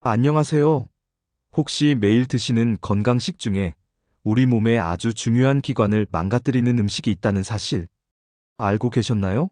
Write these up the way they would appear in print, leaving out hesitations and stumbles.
안녕하세요. 혹시 매일 드시는 건강식 중에 우리 몸에 아주 중요한 기관을 망가뜨리는 음식이 있다는 사실 알고 계셨나요?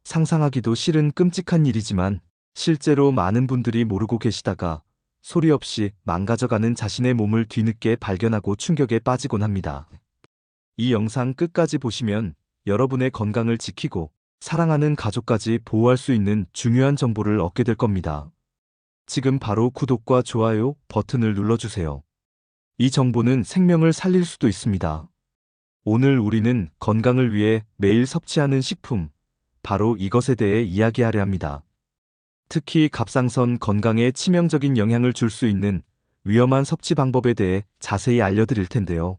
상상하기도 싫은 끔찍한 일이지만 실제로 많은 분들이 모르고 계시다가 소리 없이 망가져가는 자신의 몸을 뒤늦게 발견하고 충격에 빠지곤 합니다. 이 영상 끝까지 보시면 여러분의 건강을 지키고 사랑하는 가족까지 보호할 수 있는 중요한 정보를 얻게 될 겁니다. 지금 바로 구독과 좋아요 버튼을 눌러주세요. 이 정보는 생명을 살릴 수도 있습니다. 오늘 우리는 건강을 위해 매일 섭취하는 식품, 바로 이것에 대해 이야기하려 합니다. 특히 갑상선 건강에 치명적인 영향을 줄 수 있는 위험한 섭취 방법에 대해 자세히 알려드릴 텐데요.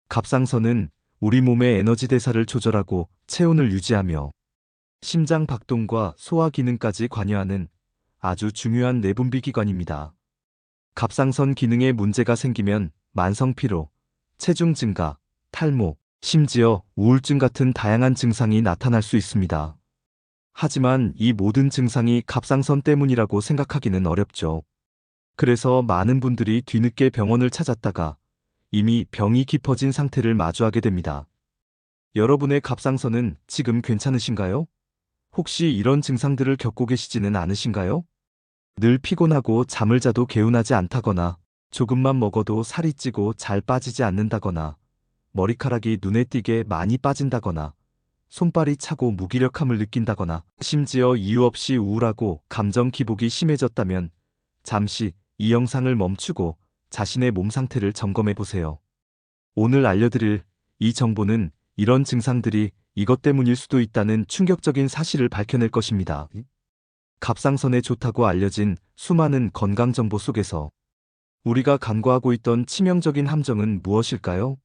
갑상선은 우리 몸의 에너지 대사를 조절하고 체온을 유지하며 심장 박동과 소화 기능까지 관여하는 아주 중요한 내분비 기관입니다. 갑상선 기능에 문제가 생기면 만성 피로, 체중 증가, 탈모, 심지어 우울증 같은 다양한 증상이 나타날 수 있습니다. 하지만 이 모든 증상이 갑상선 때문이라고 생각하기는 어렵죠. 그래서 많은 분들이 뒤늦게 병원을 찾았다가 이미 병이 깊어진 상태를 마주하게 됩니다. 여러분의 갑상선은 지금 괜찮으신가요? 혹시 이런 증상들을 겪고 계시지는 않으신가요? 늘 피곤하고 잠을 자도 개운하지 않다거나 조금만 먹어도 살이 찌고 잘 빠지지 않는다거나 머리카락이 눈에 띄게 많이 빠진다거나 손발이 차고 무기력함을 느낀다거나 심지어 이유 없이 우울하고 감정 기복이 심해졌다면 잠시 이 영상을 멈추고 자신의 몸 상태를 점검해 보세요. 오늘 알려드릴 이 정보는 이런 증상들이 이것 때문일 수도 있다는 충격적인 사실을 밝혀낼 것입니다. 갑상선에 좋다고 알려진 수많은 건강 정보 속에서 우리가 간과하고 있던 치명적인 함정은 무엇일까요?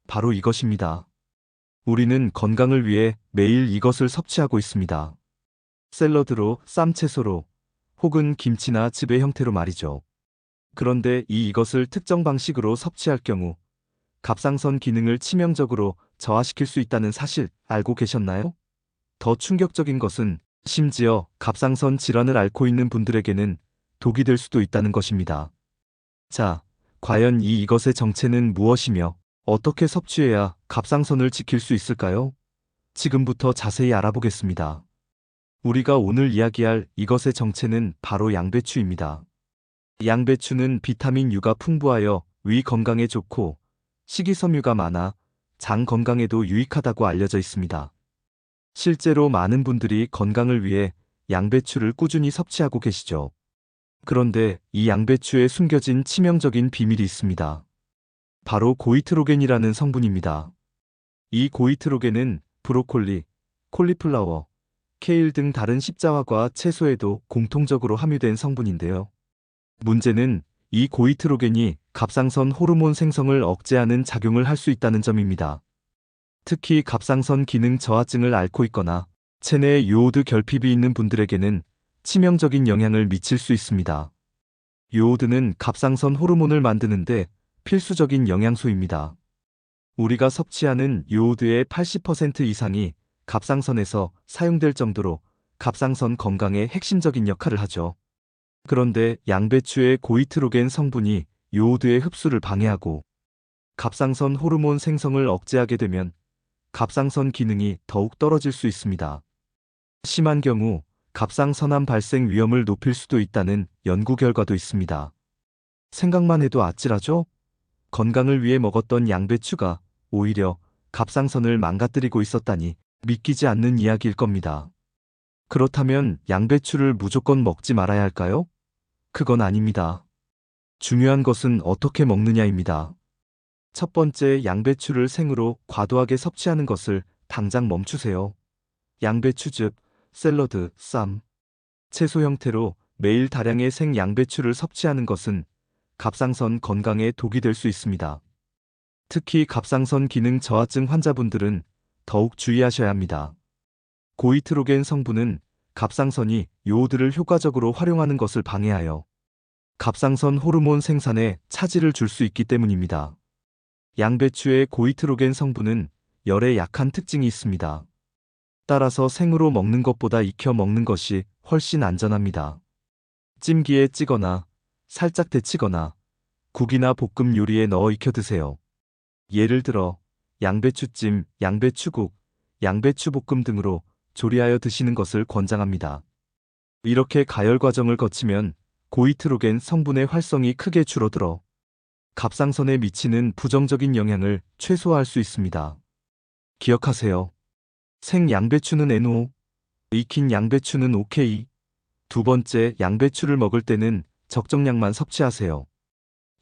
바로 이것입니다. 우리는 건강을 위해 매일 이것을 섭취하고 있습니다. 샐러드로, 쌈채소로, 혹은 김치나 즙의 형태로 말이죠. 그런데 이것을 특정 방식으로 섭취할 경우 갑상선 기능을 치명적으로 저하시킬 수 있다는 사실 알고 계셨나요? 더 충격적인 것은 심지어 갑상선 질환을 앓고 있는 분들에게는 독이 될 수도 있다는 것입니다. 자, 과연 이것의 정체는 무엇이며 어떻게 섭취해야 갑상선을 지킬 수 있을까요? 지금부터 자세히 알아보겠습니다. 우리가 오늘 이야기할 이것의 정체는 바로 양배추입니다. 양배추는 비타민 U가 풍부하여 위 건강에 좋고 식이섬유가 많아 장 건강에도 유익하다고 알려져 있습니다. 실제로 많은 분들이 건강을 위해 양배추를 꾸준히 섭취하고 계시죠. 그런데 이 양배추에 숨겨진 치명적인 비밀이 있습니다. 바로 고이트로겐이라는 성분입니다. 이 고이트로겐은 브로콜리, 콜리플라워, 케일 등 다른 십자화과 채소에도 공통적으로 함유된 성분인데요. 문제는 이 고이트로겐이 갑상선 호르몬 생성을 억제하는 작용을 할 수 있다는 점입니다. 특히 갑상선 기능 저하증을 앓고 있거나 체내에 요오드 결핍이 있는 분들에게는 치명적인 영향을 미칠 수 있습니다. 요오드는 갑상선 호르몬을 만드는데 필수적인 영양소입니다. 우리가 섭취하는 요오드의 80% 이상이 갑상선에서 사용될 정도로 갑상선 건강에 핵심적인 역할을 하죠. 그런데 양배추의 고이트로겐 성분이 요오드의 흡수를 방해하고 갑상선 호르몬 생성을 억제하게 되면 갑상선 기능이 더욱 떨어질 수 있습니다. 심한 경우 갑상선암 발생 위험을 높일 수도 있다는 연구 결과도 있습니다. 생각만 해도 아찔하죠? 건강을 위해 먹었던 양배추가 오히려 갑상선을 망가뜨리고 있었다니 믿기지 않는 이야기일 겁니다. 그렇다면 양배추를 무조건 먹지 말아야 할까요? 그건 아닙니다. 중요한 것은 어떻게 먹느냐입니다. 첫 번째, 양배추를 생으로 과도하게 섭취하는 것을 당장 멈추세요. 양배추즙, 샐러드, 쌈, 채소 형태로 매일 다량의 생 양배추를 섭취하는 것은 갑상선 건강에 독이 될 수 있습니다. 특히 갑상선 기능 저하증 환자분들은 더욱 주의하셔야 합니다. 고이트로겐 성분은 갑상선이 요오드를 효과적으로 활용하는 것을 방해하여 갑상선 호르몬 생산에 차질을 줄 수 있기 때문입니다. 양배추의 고이트로겐 성분은 열에 약한 특징이 있습니다. 따라서 생으로 먹는 것보다 익혀 먹는 것이 훨씬 안전합니다. 찜기에 찌거나 살짝 데치거나 국이나 볶음 요리에 넣어 익혀 드세요. 예를 들어 양배추찜, 양배추국, 양배추볶음 등으로 조리하여 드시는 것을 권장합니다. 이렇게 가열 과정을 거치면 고이트로겐 성분의 활성이 크게 줄어들어 갑상선에 미치는 부정적인 영향을 최소화할 수 있습니다. 기억하세요. 생 양배추는 NO, 익힌 양배추는 OK. 두 번째, 양배추를 먹을 때는 적정량만 섭취하세요.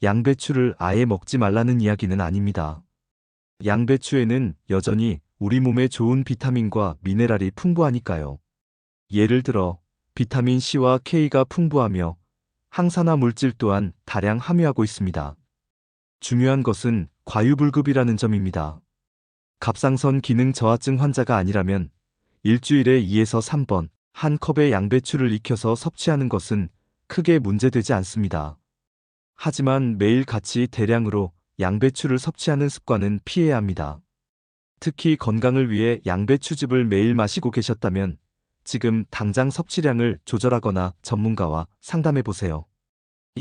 양배추를 아예 먹지 말라는 이야기는 아닙니다. 양배추에는 여전히 우리 몸에 좋은 비타민과 미네랄이 풍부하니까요. 예를 들어 비타민 C와 K가 풍부하며 항산화 물질 또한 다량 함유하고 있습니다. 중요한 것은 과유불급이라는 점입니다. 갑상선 기능 저하증 환자가 아니라면 일주일에 2에서 3번 한 컵의 양배추를 익혀서 섭취하는 것은 크게 문제되지 않습니다. 하지만 매일 같이 대량으로 양배추를 섭취하는 습관은 피해야 합니다. 특히 건강을 위해 양배추즙을 매일 마시고 계셨다면 지금 당장 섭취량을 조절하거나 전문가와 상담해 보세요.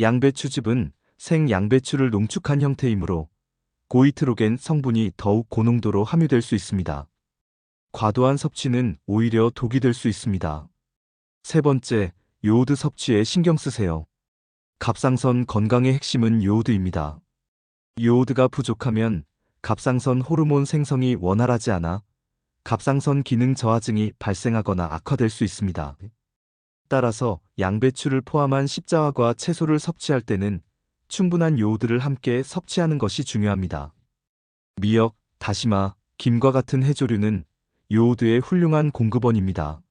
양배추즙은 생 양배추를 농축한 형태이므로 고이트로겐 성분이 더욱 고농도로 함유될 수 있습니다. 과도한 섭취는 오히려 독이 될 수 있습니다. 세 번째, 요오드 섭취에 신경 쓰세요. 갑상선 건강의 핵심은 요오드입니다. 요오드가 부족하면 갑상선 호르몬 생성이 원활하지 않아 갑상선 기능 저하증이 발생하거나 악화될 수 있습니다. 따라서 양배추를 포함한 십자화과 채소를 섭취할 때는 충분한 요오드를 함께 섭취하는 것이 중요합니다. 미역, 다시마, 김과 같은 해조류는 요오드의 훌륭한 공급원입니다.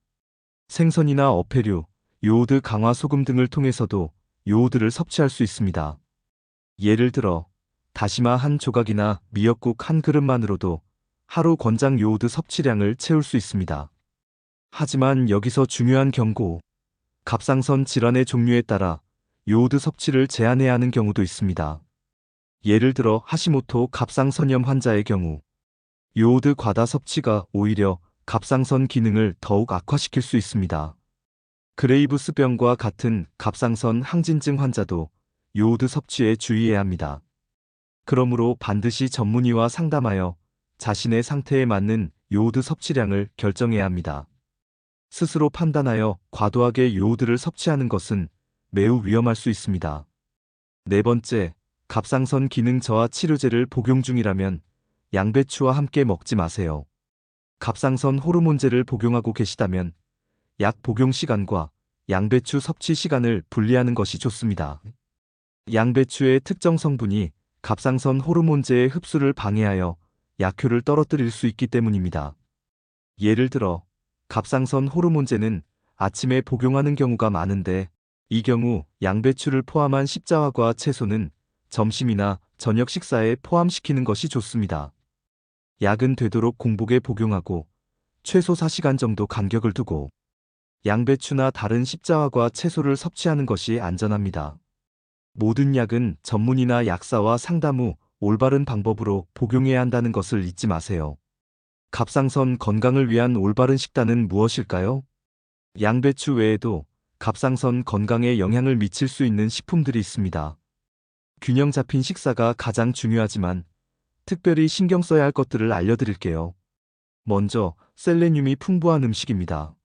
생선이나 어패류, 요오드 강화 소금 등을 통해서도 요오드를 섭취할 수 있습니다. 예를 들어 다시마 한 조각이나 미역국 한 그릇만으로도 하루 권장 요오드 섭취량을 채울 수 있습니다. 하지만 여기서 중요한 경고, 갑상선 질환의 종류에 따라 요오드 섭취를 제한해야 하는 경우도 있습니다. 예를 들어 하시모토 갑상선염 환자의 경우 요오드 과다 섭취가 오히려 갑상선 기능을 더욱 악화시킬 수 있습니다. 그레이브스병과 같은 갑상선 항진증 환자도 요오드 섭취에 주의해야 합니다. 그러므로 반드시 전문의와 상담하여 자신의 상태에 맞는 요오드 섭취량을 결정해야 합니다. 스스로 판단하여 과도하게 요오드를 섭취하는 것은 매우 위험할 수 있습니다. 네 번째, 갑상선 기능 저하 치료제를 복용 중이라면 양배추와 함께 먹지 마세요. 갑상선 호르몬제를 복용하고 계시다면 약 복용 시간과 양배추 섭취 시간을 분리하는 것이 좋습니다. 양배추의 특정 성분이 갑상선 호르몬제의 흡수를 방해하여 약효를 떨어뜨릴 수 있기 때문입니다. 예를 들어 갑상선 호르몬제는 아침에 복용하는 경우가 많은데 이 경우 양배추를 포함한 십자화과 채소는 점심이나 저녁 식사에 포함시키는 것이 좋습니다. 약은 되도록 공복에 복용하고 최소 4시간 정도 간격을 두고 양배추나 다른 십자화과 채소를 섭취하는 것이 안전합니다. 모든 약은 전문의나 약사와 상담 후 올바른 방법으로 복용해야 한다는 것을 잊지 마세요. 갑상선 건강을 위한 올바른 식단은 무엇일까요? 양배추 외에도 갑상선 건강에 영향을 미칠 수 있는 식품들이 있습니다. 균형 잡힌 식사가 가장 중요하지만 특별히 신경 써야 할 것들을 알려드릴게요. 먼저 셀레늄이 풍부한 음식입니다.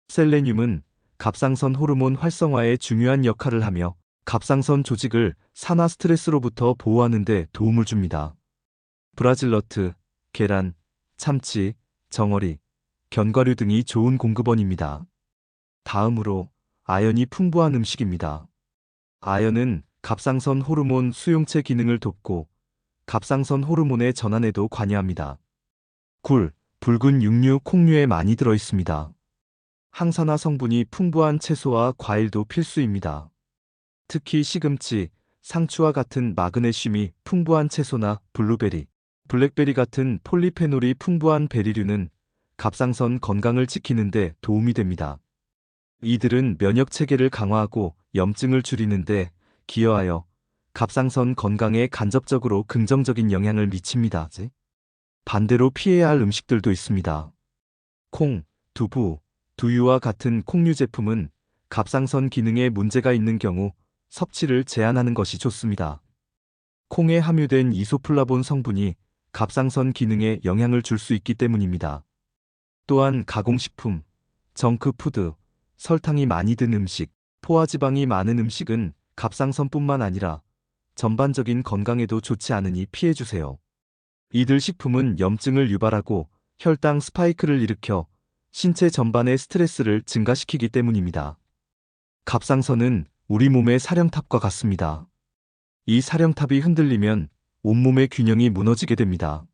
셀레늄은 갑상선 호르몬 활성화에 중요한 역할을 하며 갑상선 조직을 산화 스트레스로부터 보호하는 데 도움을 줍니다. 브라질너트, 계란, 참치, 정어리, 견과류 등이 좋은 공급원입니다. 다음으로 아연이 풍부한 음식입니다. 아연은 갑상선 호르몬 수용체 기능을 돕고 갑상선 호르몬의 전환에도 관여합니다. 굴, 붉은 육류, 콩류에 많이 들어 있습니다. 항산화 성분이 풍부한 채소와 과일도 필수입니다. 특히 시금치, 상추와 같은 마그네슘이 풍부한 채소나 블루베리, 블랙베리 같은 폴리페놀이 풍부한 베리류는 갑상선 건강을 지키는 데 도움이 됩니다. 이들은 면역 체계를 강화하고 염증을 줄이는 데 기여하여 갑상선 건강에 간접적으로 긍정적인 영향을 미칩니다. 반대로 피해야 할 음식들도 있습니다. 콩, 두부, 두유와 같은 콩류 제품은 갑상선 기능에 문제가 있는 경우 섭취를 제한하는 것이 좋습니다. 콩에 함유된 이소플라본 성분이 갑상선 기능에 영향을 줄 수 있기 때문입니다. 또한 가공식품, 정크푸드, 설탕이 많이 든 음식, 포화지방이 많은 음식은 갑상선뿐만 아니라 전반적인 건강에도 좋지 않으니 피해주세요. 이들 식품은 염증을 유발하고 혈당 스파이크를 일으켜 신체 전반의 스트레스를 증가시키기 때문입니다. 갑상선은 우리 몸의 사령탑과 같습니다. 이 사령탑이 흔들리면 온몸의 균형이 무너지게 됩니다.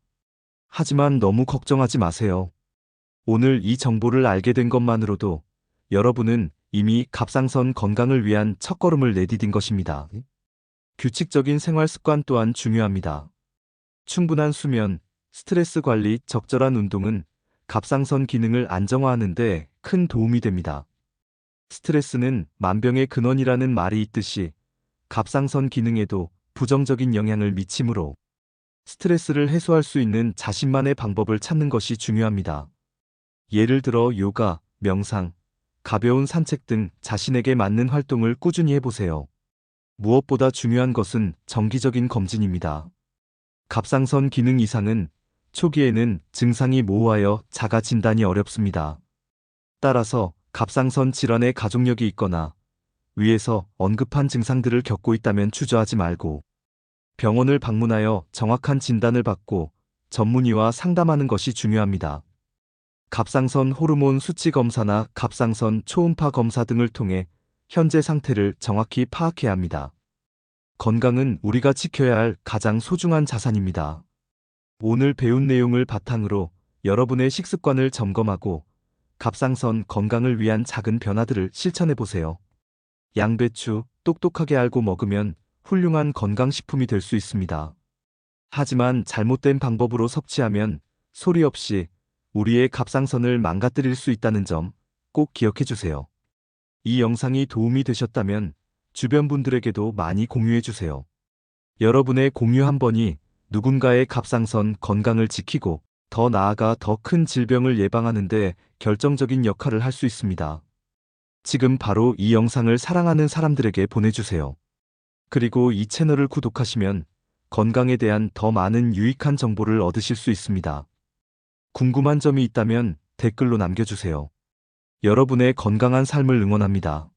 하지만 너무 걱정하지 마세요. 오늘 이 정보를 알게 된 것만으로도 여러분은 이미 갑상선 건강을 위한 첫걸음을 내디딘 것입니다. 규칙적인 생활 습관 또한 중요합니다. 충분한 수면, 스트레스 관리, 적절한 운동은 갑상선 기능을 안정화하는 데 큰 도움이 됩니다. 스트레스는 만병의 근원이라는 말이 있듯이 갑상선 기능에도 부정적인 영향을 미치므로 스트레스를 해소할 수 있는 자신만의 방법을 찾는 것이 중요합니다. 예를 들어 요가, 명상, 가벼운 산책 등 자신에게 맞는 활동을 꾸준히 해보세요. 무엇보다 중요한 것은 정기적인 검진입니다. 갑상선 기능 이상은 초기에는 증상이 모호하여 자가 진단이 어렵습니다. 따라서 갑상선 질환의 가족력이 있거나 위에서 언급한 증상들을 겪고 있다면 주저하지 말고 병원을 방문하여 정확한 진단을 받고 전문의와 상담하는 것이 중요합니다. 갑상선 호르몬 수치 검사나 갑상선 초음파 검사 등을 통해 현재 상태를 정확히 파악해야 합니다. 건강은 우리가 지켜야 할 가장 소중한 자산입니다. 오늘 배운 내용을 바탕으로 여러분의 식습관을 점검하고 갑상선 건강을 위한 작은 변화들을 실천해 보세요. 양배추, 똑똑하게 알고 먹으면 훌륭한 건강식품이 될 수 있습니다. 하지만 잘못된 방법으로 섭취하면 소리 없이 우리의 갑상선을 망가뜨릴 수 있다는 점 꼭 기억해 주세요. 이 영상이 도움이 되셨다면 주변 분들에게도 많이 공유해 주세요. 여러분의 공유 한 번이 누군가의 갑상선 건강을 지키고 더 나아가 더 큰 질병을 예방하는 데 결정적인 역할을 할 수 있습니다. 지금 바로 이 영상을 사랑하는 사람들에게 보내주세요. 그리고 이 채널을 구독하시면 건강에 대한 더 많은 유익한 정보를 얻으실 수 있습니다. 궁금한 점이 있다면 댓글로 남겨주세요. 여러분의 건강한 삶을 응원합니다.